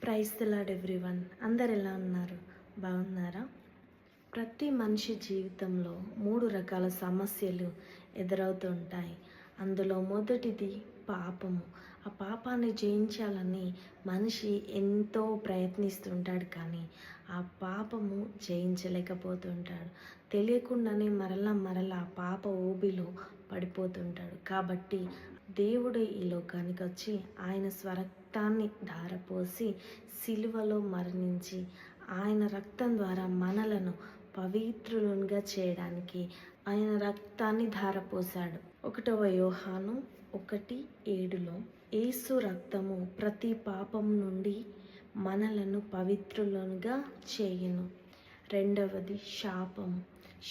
Praise the lord everyone. అందరు ఎలా ఉన్నారు? బాగున్నారా? ప్రతి మనిషి జీవితంలో 3 రకాల సమస్యలు ఎదురవుతూ ఉంటాయి. అందులో మొదటిది పాపము. ఆ పాపాన్ని జయించాలని మనిషి ఎంతో ప్రయత్నిస్తుంటాడు, కానీ ఆ పాపము జయించలేకపోతుంటాడు. తెలియకుండానే మరలా ఆ పాప ఊబిలో పడిపోతుంటాడు. కాబట్టి దేవుడు ఈ లోకానికి వచ్చి ఆయన స్వరక్తాన్ని ధారపోసి సిలువలో మరణించి ఆయన రక్తం ద్వారా మనలను పవిత్రులుగా చేయడానికి ఆయన రక్తాన్ని ధారపోశాడు. 1 యోహాను 1:7 యేసు రక్తము ప్రతి పాపం నుండి మనలను పవిత్రులుగా చేయును. రెండవది శాపము.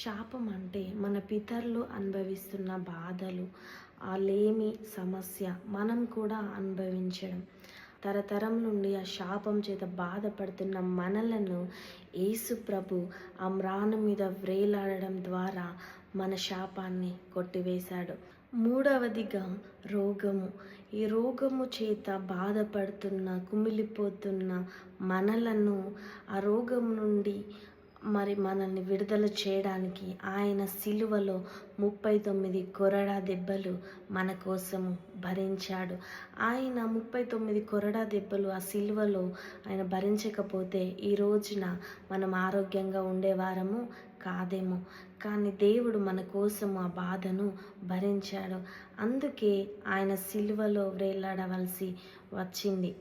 శాపం అంటే మన పితరులు అనుభవిస్తున్న బాధలు, ఆ లేమి సమస్య మనం కూడా అనుభవించడం. తరతరం నుండి ఆ శాపం చేత బాధపడుతున్న మనలను యేసు ప్రభు ఆ మ్రాను మీద వ్రేలాడడం ద్వారా మన శాపాన్ని కొట్టివేశాడు. మూడవదిగా రోగము. ఈ రోగము చేత బాధపడుతున్న, కుమిలిపోతున్న మనలను ఆ రోగం నుండి మనల్ని విడుదల చేయడానికి ఆయన సిలువలో 39 కొరడా దెబ్బలు మన కోసము భరించాడు. ఆయన 39 కొరడా దెబ్బలు ఆ సిలువలో ఆయన భరించకపోతే ఈ రోజున మనం ఆరోగ్యంగా ఉండేవారము కాదేమో. కానీ దేవుడు మన కోసం ఆ బాధను భరించాడు. అందుకే ఆయన సిలువలో వ్రేలాడవలసి వచ్చింది.